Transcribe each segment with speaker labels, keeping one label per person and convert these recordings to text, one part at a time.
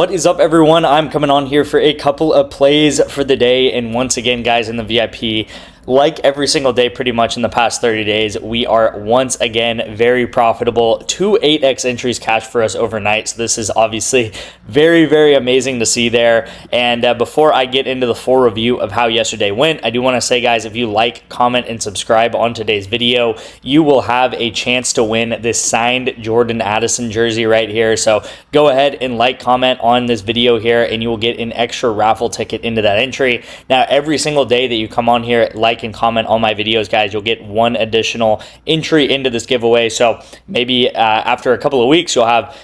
Speaker 1: What is up, everyone? I'm coming on here for a couple of plays for the day, and once again, guys, in the VIP, like every single day pretty much in the past 30 days, we are once again very profitable. 2 8x entries cash for us overnight, so this is obviously very amazing to see there. And before I get into the full review of how yesterday went, I do want to say, guys, if you like, comment, and subscribe on today's video, you will have a chance to win this signed Jordan Addison jersey right here. So go ahead and like, comment on this video here, and you will get an extra raffle ticket into that entry. Now, every single day that you come on here, like and comment on my videos, guys, you'll get one additional entry into this giveaway. So maybe after a couple of weeks, you'll have,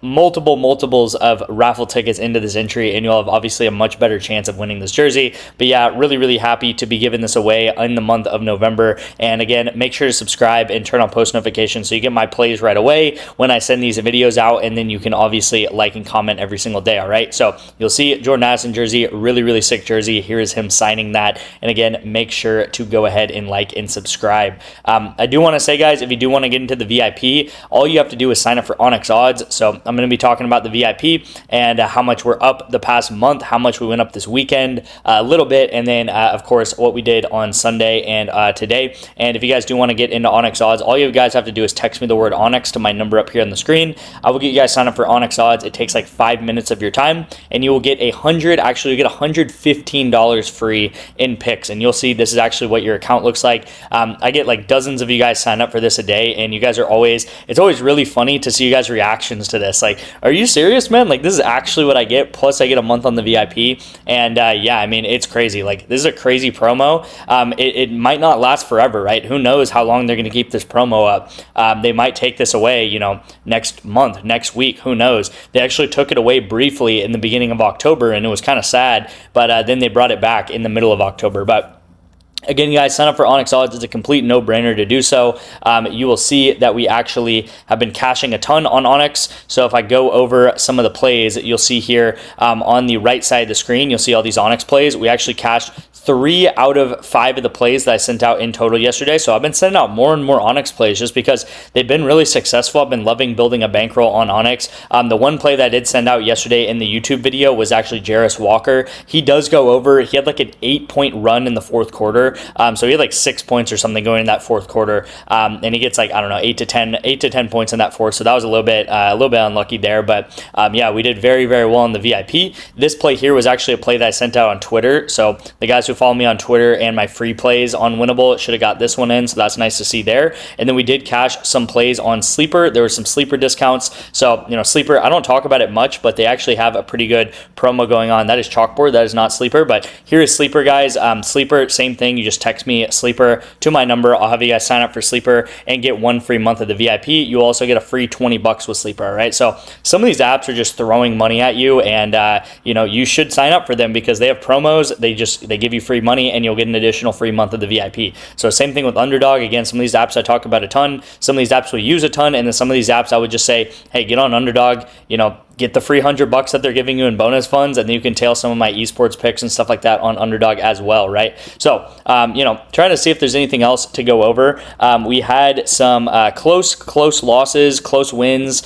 Speaker 1: multiples of raffle tickets into this entry, and you'll have obviously a much better chance of winning this jersey. But yeah, really happy to be giving this away in the month of November. And again, make sure to subscribe and turn on post notifications so you get my plays right away when I send these videos out, and then you can obviously like and comment every single day. All right, so you'll see Jordan Addison jersey, really sick jersey. Here is him signing that. And again, make sure to go ahead and like and subscribe. I do want to say, guys, if you do want to get into the VIP, all you have to do is sign up for ONYX odds. So I'm going to be talking about the VIP and how much we're up the past month, how much we went up this weekend, a little bit, and then of course what we did on Sunday and today. And if you guys do want to get into ONYX odds, all you guys have to do is text me the word ONYX to my number up here on the screen. I will get you guys signed up for ONYX odds. It takes like 5 minutes of your time, and you will get $115 free in picks. And you'll see this is actually what your account looks like. I get like dozens of you guys sign up for this a day, and you guys are it's always really funny to see you guys' reactions to this. Like, are you serious, man? Like, this is actually what I get, plus I get a month on the VIP. And yeah, I mean, it's crazy. Like, this is a crazy promo. It might not last forever, right? Who knows how long they're going to keep this promo up. They might take this away, next month, next week, who knows. They actually took it away briefly in the beginning of October, and it was kind of sad, but then they brought it back in the middle of October. But again, guys, sign up for ONYX odds. It's a complete no-brainer to do so. You will see that we actually have been cashing a ton on ONYX. So if I go over some of the plays, you'll see here on the right side of the screen, you'll see all these ONYX plays. We actually cashed 3 out of 5 of the plays that I sent out in total yesterday. So I've been sending out more and more ONYX plays just because they've been really successful. I've been loving building a bankroll on ONYX. The one play that I did send out yesterday in the YouTube video was actually Jarris Walker. He does go over. He had like an 8-point run in the fourth quarter. So he had like 6 points or something going in that fourth quarter. And he gets like, I don't know, 8 to 10 points in that fourth. So that was a little bit unlucky there. But yeah, we did very well in the VIP. This play here was actually a play that I sent out on Twitter. So the guys who follow me on Twitter and my free plays on Winnable should have got this one in. So that's nice to see there. And then we did cash some plays on Sleeper. There were some Sleeper discounts. So, Sleeper, I don't talk about it much, but they actually have a pretty good promo going on. That is Chalkboard. That is not Sleeper. But here is Sleeper, guys. Sleeper, same thing. You just text me Sleeper to my number. I'll have you guys sign up for Sleeper and get 1 free month of the VIP. You also get a free $20 with Sleeper. All right. So some of these apps are just throwing money at you, and you should sign up for them because they have promos. They give you free money, and you'll get an additional free month of the VIP. So same thing with Underdog. Again, some of these apps I talk about a ton. Some of these apps we use a ton, and then some of these apps I would just say, hey, get on Underdog. Get the free $100 that they're giving you in bonus funds, and then you can tail some of my esports picks and stuff like that on Underdog as well, right? So, trying to see if there's anything else to go over. We had some close losses, close wins.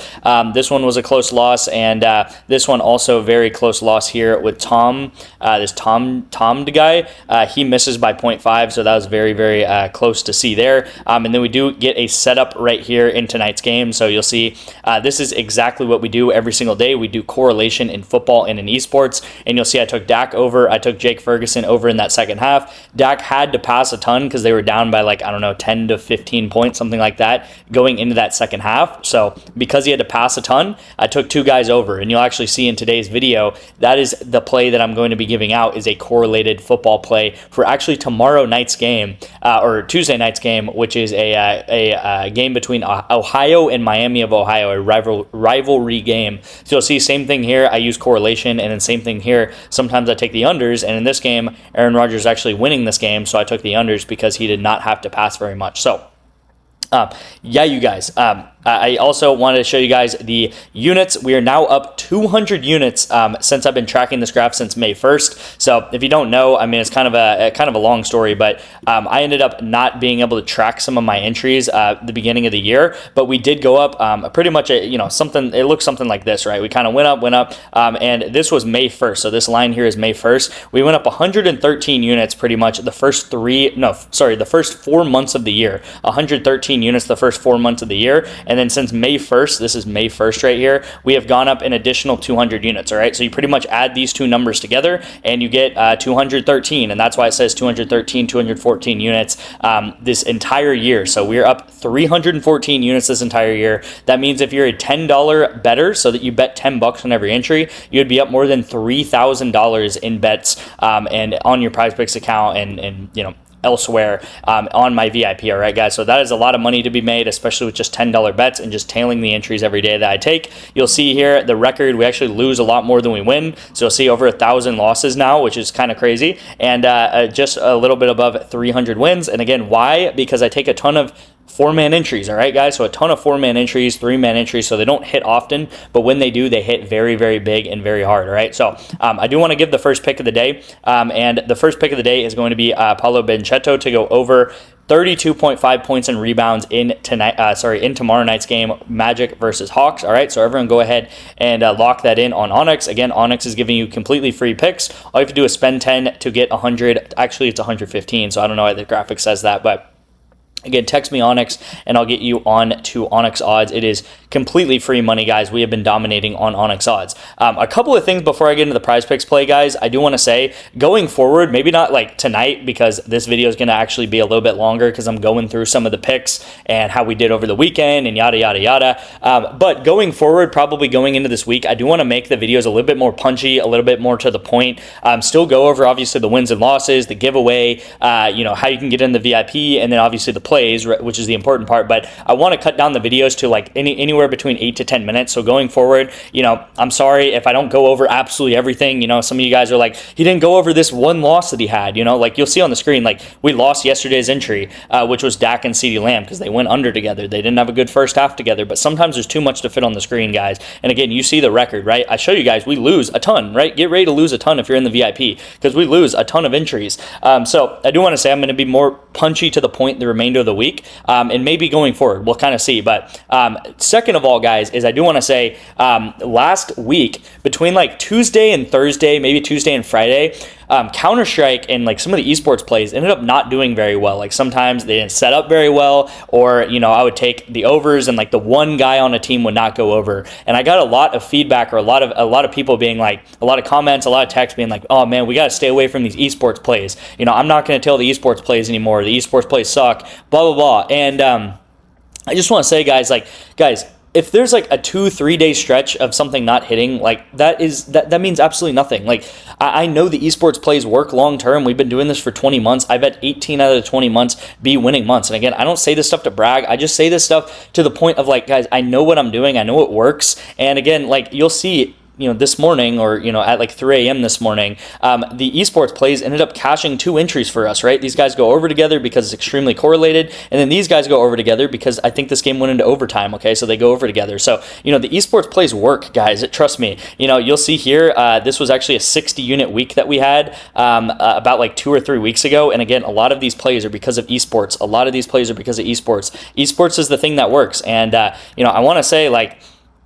Speaker 1: This one was a close loss, and this one also very close loss here with Tom. This Tom guy, he misses by 0.5, so that was very close to see there. And then we do get a setup right here in tonight's game. So you'll see this is exactly what we do every single day. We do correlation in football and in esports, and you'll see I took Dak over. I took Jake Ferguson over in that second half. Dak had to pass a ton because they were down by 10 to 15 points, something like that, going into that second half. So because he had to pass a ton, I took 2 guys over, and you'll actually see in today's video that is the play that I'm going to be giving out is a correlated football play for actually tomorrow night's game or Tuesday night's game, which is a game between Ohio and Miami of Ohio, a rivalry game. So you'll see same thing here. I use correlation, and then same thing here. Sometimes I take the unders, and in this game, Aaron Rodgers is actually winning this game, so I took the unders because he did not have to pass very much. So, yeah, you guys. I also wanted to show you guys the units. We are now up 200 units since I've been tracking this graph since May 1st. So if you don't know, I mean, it's kind of a long story, but I ended up not being able to track some of my entries at the beginning of the year, but we did go up pretty much, something, it looks something like this, right? We kind of went up, and this was May 1st. So this line here is May 1st. We went up 113 units pretty much the first 4 months of the year. 113 units the first 4 months of the year. And then since May 1st, this is May 1st right here, we have gone up an additional 200 units, all right? So you pretty much add these two numbers together and you get 213, and that's why it says 213, 214 units this entire year. So we're up 314 units this entire year. That means if you're a $10 better, so that you bet $10 on every entry, you'd be up more than $3,000 in bets and on your PrizePicks account and elsewhere on my VIP. All right, guys. So that is a lot of money to be made, especially with just $10 bets and just tailing the entries every day that I take. You'll see here the record, we actually lose a lot more than we win. So you'll see over 1,000 losses now, which is kind of crazy. And just a little bit above 300 wins. And again, why? Because I take a ton of 4-man entries, all right, guys? So a ton of 4-man entries, 3-man entries, so they don't hit often, but when they do, they hit very, very big and very hard, all right? So I do want to give the first pick of the day, and the first pick of the day is going to be Paolo Benedetto to go over 32.5 points and rebounds in tomorrow night's game, Magic versus Hawks. All right, so everyone go ahead and lock that in on ONYX. Again, ONYX is giving you completely free picks. All you have to do is spend 10 to get 100. Actually, it's 115, so I don't know why the graphic says that, but again, text me ONYX and I'll get you on to ONYX odds. It is completely free money, guys. We have been dominating on ONYX odds. A couple of things before I get into the PrizePicks play, guys. I do want to say, going forward, maybe not like tonight, because this video is going to actually be a little bit longer because I'm going through some of the picks and how we did over the weekend and yada, yada, yada. But going forward, probably going into this week, I do want to make the videos a little bit more punchy, a little bit more to the point. Still go over, obviously, the wins and losses, the giveaway, how you can get in the VIP, and then obviously the plays, which is the important part. But I want to cut down the videos to like anywhere between 8 to 10 minutes. So going forward, I'm sorry if I don't go over absolutely everything. Some of you guys are like, he didn't go over this one loss that he had. Like you'll see on the screen, like we lost yesterday's entry, which was Dak and CeeDee Lamb, because they went under together. They didn't have a good first half together, but sometimes there's too much to fit on the screen, guys. And again, you see the record, right? I show you guys, we lose a ton, right? Get ready to lose a ton if you're in the VIP, because we lose a ton of entries. So I do want to say I'm going to be more punchy to the point the remainder of the week, and maybe going forward, we'll kind of see. But second of all, guys, is I do want to say last week, between like Tuesday and Thursday, maybe Tuesday and Friday, Counter-Strike and like some of the esports plays ended up not doing very well. Like sometimes they didn't set up very well, or I would take the overs and like the one guy on a team would not go over. And I got a lot of feedback, or a lot of people being like, a lot of comments, a lot of texts being like, oh man, we got to stay away from these esports plays. I'm not going to tell the esports plays anymore. The esports plays suck, blah, blah, blah. And I just want to say, guys, if there's like a 2-3 day stretch of something not hitting, like that means absolutely nothing. Like I know the esports plays work long term. We've been doing this for 20 months. I bet 18 out of the 20 months be winning months. And again, I don't say this stuff to brag. I just say this stuff to the point of like, guys, I know what I'm doing. I know it works. And again, like you'll see, this morning, or, at like 3 a.m. this morning, the esports plays ended up cashing 2 entries for us, right? These guys go over together because it's extremely correlated, and then these guys go over together because I think this game went into overtime, okay? So they go over together. So, the esports plays work, guys. Trust me. You'll see here, this was actually a 60-unit week that we had about like 2 or 3 weeks ago, and again, a lot of these plays are because of esports. A lot of these plays are because of esports. Esports is the thing that works, and, I want to say, like,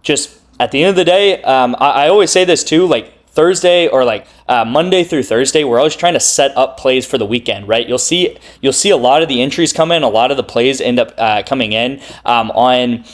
Speaker 1: just at the end of the day, I always say this too, like Thursday or like Monday through Thursday, we're always trying to set up plays for the weekend, right? You'll see a lot of the entries come in, a lot of the plays end up coming in on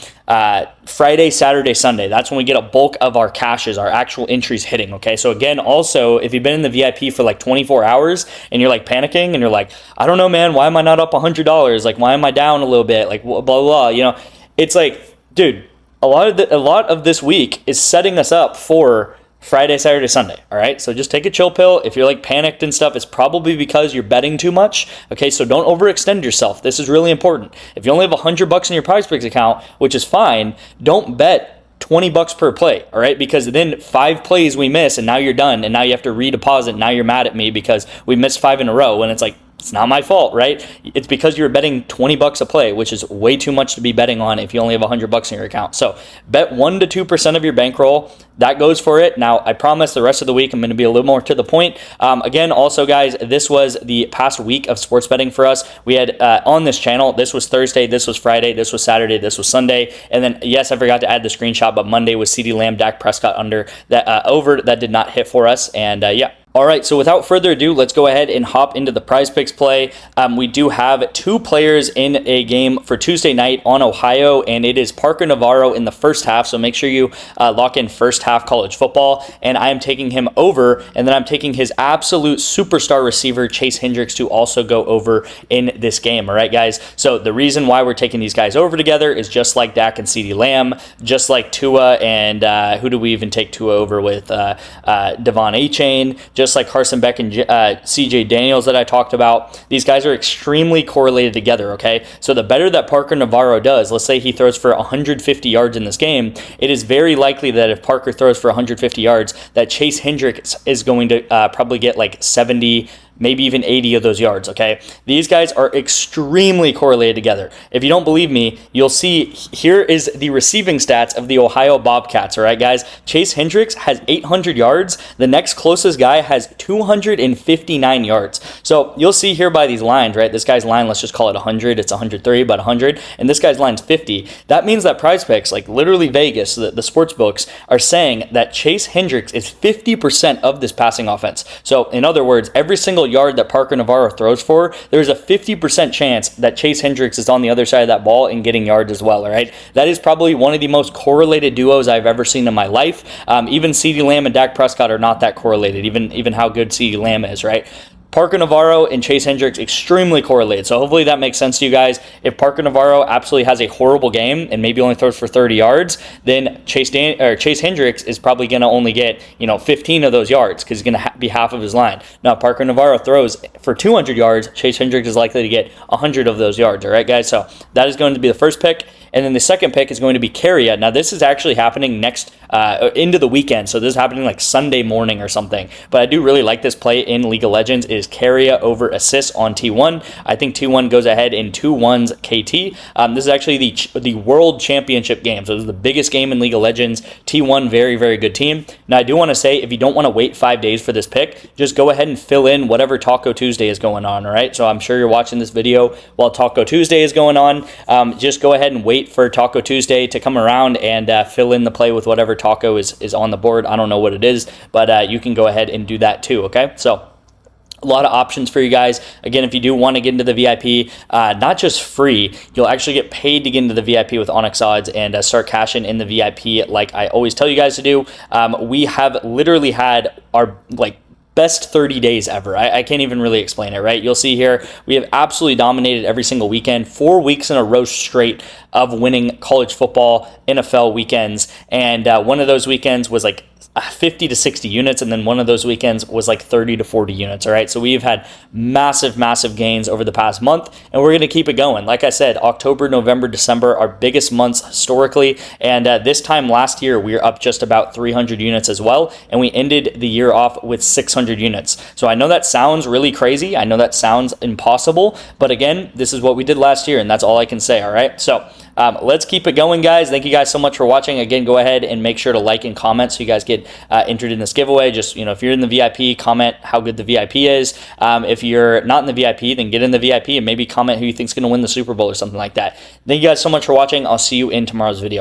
Speaker 1: Friday, Saturday, Sunday. That's when we get a bulk of our cashes, our actual entries hitting, okay? So again, also, if you've been in the VIP for like 24 hours and you're like panicking and you're like, I don't know, man, why am I not up $100? Like, why am I down a little bit? Like, blah, blah, blah. It's like, dude, a lot of this week is setting us up for Friday, Saturday, Sunday, all right? So just take a chill pill. If you're like panicked and stuff, it's probably because you're betting too much, okay? So don't overextend yourself. This is really important. If you only have $100 in your PrizePicks account, which is fine, don't bet $20 per play, all right? Because then 5 plays we miss and now you're done, and now you have to redeposit. Now you're mad at me because we missed 5 in a row, and it's like, It's not my fault, right? It's because you're betting 20 bucks a play, which is way too much to be betting on if you only have 100 bucks in your account. So bet 1 to 2% of your bankroll. That goes for it. Now, I promise the rest of the week I'm going to be a little more to the point. Again, also, guys, this was the past week of sports betting for us. We had on this channel, this was Thursday, this was Friday, this was Saturday, this was Sunday. And then, yes, I forgot to add the screenshot, but Monday was CeeDee Lamb, Dak Prescott under that over that did not hit for us. And yeah. All right, so without further ado, let's go ahead and hop into the PrizePicks play. We do have 2 players in a game for Tuesday night on Ohio, and it is Parker Navarro in the first half, so make sure you lock in first half college football, and I am taking him over, and then I'm taking his absolute superstar receiver, Chase Hendricks, to also go over in this game, all right, guys? So the reason why we're taking these guys over together is just like Dak and CeeDee Lamb, just like Tua, and who do we even take Tua over with? Devon Achane, just like Carson Beck and CJ Daniels that I talked about. These guys are extremely correlated together, okay? So the better that Parker Navarro does, let's say he throws for 150 yards in this game, it is very likely that if Parker throws for 150 yards, that Chase Hendricks is going to probably get like 70, maybe even 80 of those yards, okay? These guys are extremely correlated together. If you don't believe me, you'll see here is the receiving stats of the Ohio Bobcats, all right, guys? Chase Hendricks has 800 yards. The next closest guy has 259 yards. So you'll see here by these lines, right? This guy's line, let's just call it 100. It's 103, but 100. And this guy's line's 50. That means that PrizePicks, like literally Vegas, the sports books, are saying that Chase Hendricks is 50% of this passing offense. So in other words, every single yard that Parker Navarro throws for, there's a 50% chance that Chase Hendricks is on the other side of that ball and getting yards as well, all right? That is probably one of the most correlated duos I've ever seen in my life. Even CeeDee Lamb and Dak Prescott are not that correlated, even how good CeeDee Lamb is, right? Parker Navarro and Chase Hendricks extremely correlated. So hopefully that makes sense to you guys. If Parker Navarro absolutely has a horrible game and maybe only throws for 30 yards, then Chase Hendricks is probably going to only get 15 of those yards because he's going to be half of his line. Now, if Parker Navarro throws for 200 yards, Chase Hendricks is likely to get 100 of those yards. All right, guys. So that is going to be the first pick. And then the second pick is going to be Caria. Now, this is actually happening next into the weekend. So this is happening like Sunday morning or something. But I do really like this play in League of Legends is Caria over assists on T1. I think T1 goes ahead in 2-1's KT. This is actually the World Championship game. So this is the biggest game in League of Legends. T1, very, very good team. Now, I do want to say, if you don't want to wait 5 days for this pick, just go ahead and fill in whatever Taco Tuesday is going on, all right? So I'm sure you're watching this video while Taco Tuesday is going on. Just go ahead and wait for Taco Tuesday to come around and fill in the play with whatever taco is on the board. I don't know what it is, but you can go ahead and do that too, okay? So a lot of options for you guys. Again, if you do want to get into the VIP, not just free, you'll actually get paid to get into the VIP with ONYX odds and start cashing in the VIP like I always tell you guys to do. We have literally had our best 30 days ever. I can't even really explain it, right? You'll see here, we have absolutely dominated every single weekend, 4 weeks in a row straight of winning college football, NFL weekends. And one of those weekends was like 50 to 60 units, and then one of those weekends was like 30 to 40 units, all right? So we've had massive, massive gains over the past month, and we're going to keep it going. Like I said, October, November, December, our biggest months historically, and this time last year, we were up just about 300 units as well, and we ended the year off with 600 units. So I know that sounds really crazy. I know that sounds impossible, but again, this is what we did last year, and that's all I can say, all right? So let's keep it going, guys. Thank you guys so much for watching. Again, go ahead and make sure to like and comment so you guys get entered in this giveaway. Just, if you're in the VIP, comment how good the VIP is. If you're not in the VIP, then get in the VIP and maybe comment who you think is going to win the Super Bowl or something like that. Thank you guys so much for watching. I'll see you in tomorrow's video.